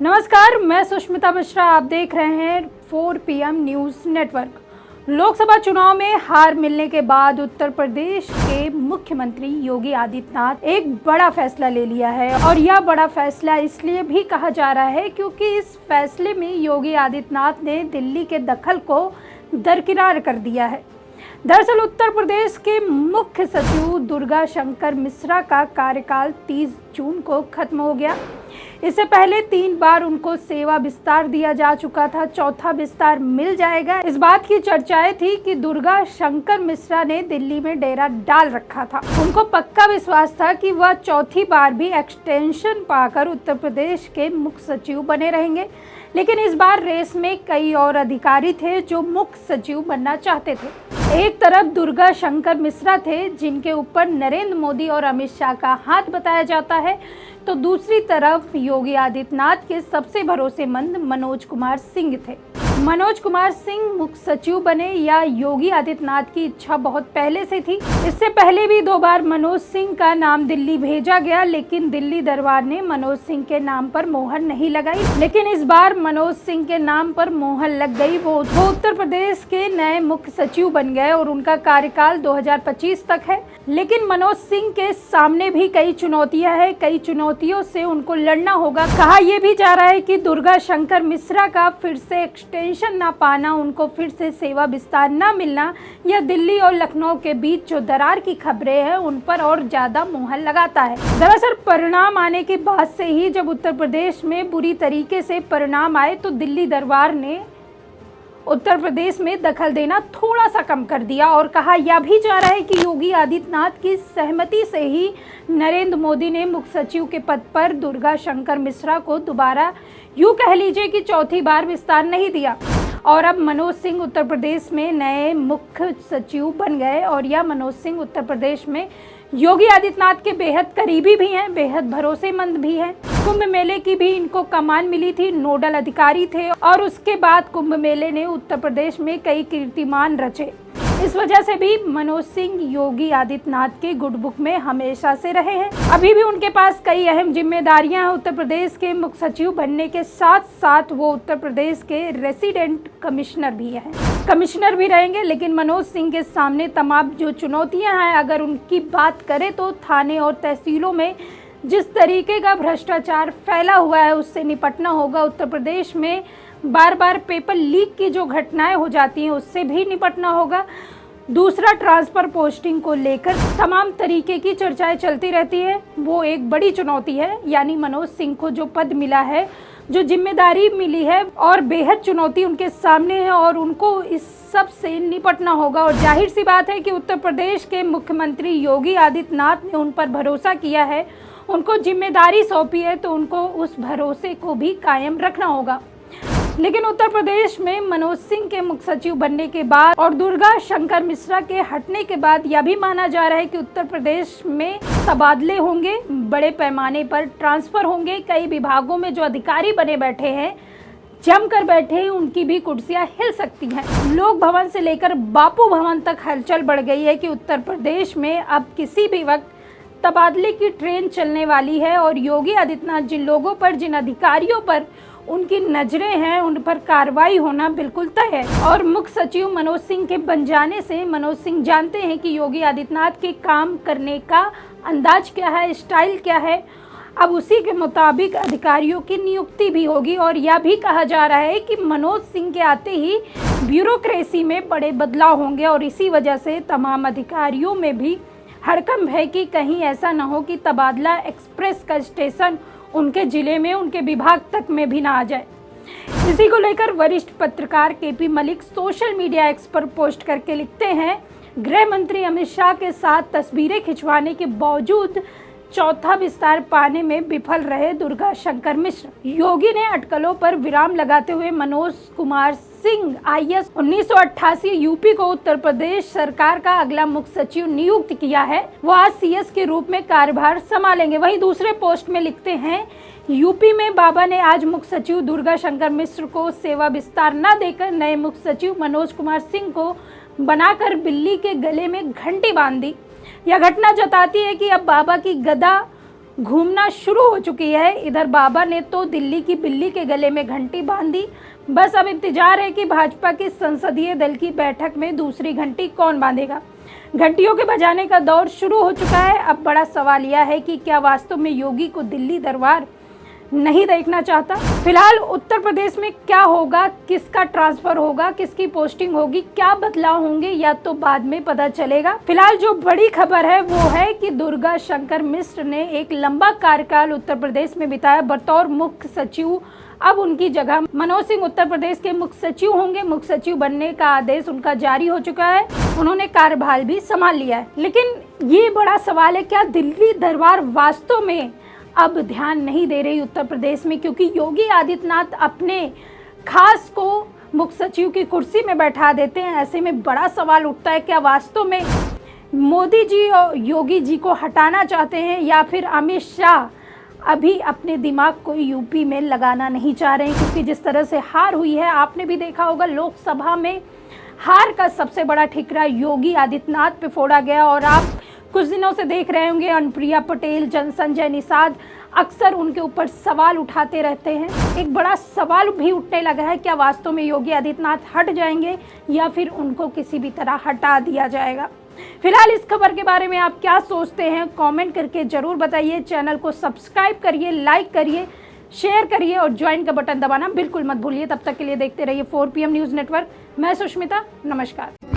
नमस्कार, मैं सुष्मिता मिश्रा। आप देख रहे हैं 4 PM न्यूज़ नेटवर्क। लोकसभा चुनाव में हार मिलने के बाद उत्तर प्रदेश के मुख्यमंत्री योगी आदित्यनाथ एक बड़ा फैसला ले लिया है और यह बड़ा फैसला इसलिए भी कहा जा रहा है क्योंकि इस फैसले में योगी आदित्यनाथ ने दिल्ली के दखल को दरकिनार कर दिया है। दरअसल उत्तर प्रदेश के मुख्य सचिव दुर्गा शंकर मिश्रा का कार्यकाल 30 जून को खत्म हो गया। इससे पहले 3 बार उनको सेवा विस्तार दिया जा चुका था, चौथा विस्तार मिल जाएगा। इस बात की चर्चाएं थी कि दुर्गा शंकर मिश्रा ने दिल्ली में डेरा डाल रखा था। उनको पक्का विश्वास था कि वह चौथी बार भी एक्सटेंशन पाकर उत्तर प्रदेश के मुख्य सचिव बने रहेंगे, लेकिन इस बार रेस में कई और अधिकारी थे जो मुख्य सचिव बनना चाहते थे। एक तरफ दुर्गा शंकर मिश्रा थे जिनके ऊपर नरेंद्र मोदी और अमित शाह का हाथ बताया जाता है, तो दूसरी तरफ योगी आदित्यनाथ के सबसे भरोसेमंद मनोज कुमार सिंह थे। मनोज कुमार सिंह मुख्य सचिव बने या योगी आदित्यनाथ की इच्छा बहुत पहले से थी। इससे पहले भी 2 बार मनोज सिंह का नाम दिल्ली भेजा गया, लेकिन दिल्ली दरबार ने मनोज सिंह के नाम पर मोहर नहीं लगाई। लेकिन इस बार मनोज सिंह के नाम पर मोहर लग गई। वो उत्तर प्रदेश के नए मुख्य सचिव बन गए और उनका कार्यकाल 2025 तक है। लेकिन मनोज सिंह के सामने भी कई चुनौतियां हैं, कई चुनौतियों से उनको लड़ना होगा। कहा यह भी जा रहा है कि दुर्गा शंकर मिश्रा का फिर से एक्सटेंशन ना पाना, उनको फिर से सेवा विस्तार ना मिलना, या दिल्ली और लखनऊ के बीच जो दरार की खबरें हैं उन पर और ज्यादा मोहर लगाता है। दरअसल परिणाम आने के बाद से ही जब उत्तर प्रदेश में बुरी तरीके से परिणाम आए तो दिल्ली दरबार ने उत्तर प्रदेश में दखल देना थोड़ा सा कम कर दिया और कहा यह भी जा रहा है कि योगी आदित्यनाथ की सहमति से ही नरेंद्र मोदी ने मुख्य सचिव के पद पर दुर्गा शंकर मिश्रा को दोबारा यूं कह लीजिए कि चौथी बार विस्तार नहीं दिया। और अब मनोज सिंह उत्तर प्रदेश में नए मुख्य सचिव बन गए और यह मनोज सिंह उत्तर प्रदेश में योगी आदित्यनाथ के बेहद करीबी भी हैं, बेहद भरोसेमंद भी हैं। कुंभ मेले की भी इनको कमान मिली थी, नोडल अधिकारी थे और उसके बाद कुंभ मेले ने उत्तर प्रदेश में कई कीर्तिमान रचे। इस वजह से भी मनोज सिंह योगी आदित्यनाथ के गुड बुक में हमेशा से रहे हैं। अभी भी उनके पास कई अहम जिम्मेदारियां हैं। उत्तर प्रदेश के मुख्य सचिव बनने के साथ साथ वो उत्तर प्रदेश के रेसिडेंट कमिश्नर भी हैं, कमिश्नर भी रहेंगे। लेकिन मनोज सिंह के सामने तमाम जो चुनौतियां हैं, अगर उनकी बात करें तो थाने और तहसीलों में जिस तरीके का भ्रष्टाचार फैला हुआ है उससे निपटना होगा। उत्तर प्रदेश में बार बार पेपर लीक की जो घटनाएं हो जाती हैं उससे भी निपटना होगा। दूसरा, ट्रांसफर पोस्टिंग को लेकर तमाम तरीके की चर्चाएं चलती रहती है, वो एक बड़ी चुनौती है। यानी मनोज सिंह को जो पद मिला है, जो जिम्मेदारी मिली है, और बेहद चुनौती उनके सामने है और उनको इस सब से निपटना होगा। और जाहिर सी बात है कि उत्तर प्रदेश के मुख्यमंत्री योगी आदित्यनाथ ने उन पर भरोसा किया है, उनको जिम्मेदारी सौंपी है, तो उनको उस भरोसे को भी कायम रखना होगा। लेकिन उत्तर प्रदेश में मनोज सिंह के मुख्य सचिव बनने के बाद और दुर्गा शंकर मिश्रा के हटने के बाद यह भी माना जा रहा है कि उत्तर प्रदेश में तबादले होंगे, बड़े पैमाने पर ट्रांसफर होंगे। कई विभागों में जो अधिकारी बने बैठे हैं, जमकर बैठे हैं, उनकी भी कुर्सियां हिल सकती हैं। लोक भवन से लेकर बापू भवन तक हलचल बढ़ गई है कि उत्तर प्रदेश में अब किसी भी वक्त तबादले की ट्रेन चलने वाली है और योगी आदित्यनाथ जिन लोगों पर, जिन अधिकारियों पर उनकी नजरें हैं, उन पर कार्रवाई होना बिल्कुल तय है। और मुख्य सचिव मनोज सिंह के बन जाने से मनोज सिंह जानते हैं कि योगी आदित्यनाथ के काम करने का अंदाज क्या है, स्टाइल क्या है। अब उसी के मुताबिक अधिकारियों की नियुक्ति भी होगी और यह भी कहा जा रहा है कि मनोज सिंह के आते ही ब्यूरोक्रेसी में बड़े बदलाव होंगे और इसी वजह से तमाम अधिकारियों में भी हड़कंप है कि कहीं ऐसा न हो कि तबादला एक्सप्रेस का स्टेशन उनके जिले में, उनके विभाग तक में भी ना आ जाए। इसी को लेकर वरिष्ठ पत्रकार KP Malik social media x पर पोस्ट करके लिखते हैं, गृह मंत्री अमित शाह के साथ तस्वीरें खिंचवाने के बावजूद चौथा विस्तार पाने में विफल रहे दुर्गा शंकर मिश्र। योगी ने अटकलों पर विराम लगाते हुए मनोज कुमार सिंह IAS 1988 यूपी को उत्तर प्रदेश सरकार का अगला मुख्य सचिव नियुक्त किया है। वो आज CS के रूप में कार्यभार संभालेंगे। वहीं दूसरे पोस्ट में लिखते हैं, यूपी में बाबा ने आज मुख्य सचिव दुर्गा शंकर मिश्र को सेवा विस्तार न देकर नए मुख्य सचिव मनोज कुमार सिंह को बनाकर बिल्ली के गले में घंटी बांध दी। यह घटना जताती है कि अब बाबा की गदा घूमना शुरू हो चुकी है। इधर बाबा ने तो दिल्ली की बिल्ली के गले में घंटी बांध दी। बस अब इंतजार है कि भाजपा की संसदीय दल की बैठक में दूसरी घंटी कौन बांधेगा। घंटियों के बजाने का दौर शुरू हो चुका है। अब बड़ा सवाल यह है कि क्या वास्तव में योगी को दिल्ली दरबार नहीं देखना चाहता। फिलहाल उत्तर प्रदेश में क्या होगा, किसका ट्रांसफर होगा, किसकी पोस्टिंग होगी, क्या बदलाव होंगे, या तो बाद में पता चलेगा। फिलहाल जो बड़ी खबर है वो है कि दुर्गा शंकर मिश्र ने एक लंबा कार्यकाल उत्तर प्रदेश में बिताया बतौर मुख्य सचिव। अब उनकी जगह मनोज सिंह उत्तर प्रदेश के मुख्य सचिव होंगे। मुख्य सचिव बनने का आदेश उनका जारी हो चुका है। उन्होंने कार्यभार भी संभाल लिया है। लेकिन ये बड़ा सवाल है, क्या दिल्ली दरबार वास्तव में अब ध्यान नहीं दे रही उत्तर प्रदेश में, क्योंकि योगी आदित्यनाथ अपने खास को मुख्य सचिव की कुर्सी में बैठा देते हैं। ऐसे में बड़ा सवाल उठता है, क्या वास्तव में मोदी जी और योगी जी को हटाना चाहते हैं, या फिर अमित शाह अभी अपने दिमाग को यूपी में लगाना नहीं चाह रहे हैं। क्योंकि जिस तरह से हार हुई है, आपने भी देखा होगा, लोकसभा में हार का सबसे बड़ा ठिकरा योगी आदित्यनाथ पे फोड़ा गया। और आप कुछ दिनों से देख रहे होंगे अनुप्रिया पटेल, संजय निषाद अक्सर उनके ऊपर सवाल उठाते रहते हैं। एक बड़ा सवाल भी उठने लगा है, क्या वास्तव में योगी आदित्यनाथ हट जाएंगे या फिर उनको किसी भी तरह हटा दिया जाएगा। फिलहाल इस खबर के बारे में आप क्या सोचते हैं, कमेंट करके जरूर बताइए। चैनल को सब्सक्राइब करिए, लाइक करिए, शेयर करिए और ज्वाइन का बटन दबाना बिल्कुल मत भूलिए। तब तक के लिए देखते रहिए 4 PM न्यूज़ नेटवर्क। मैं सुष्मिता, नमस्कार।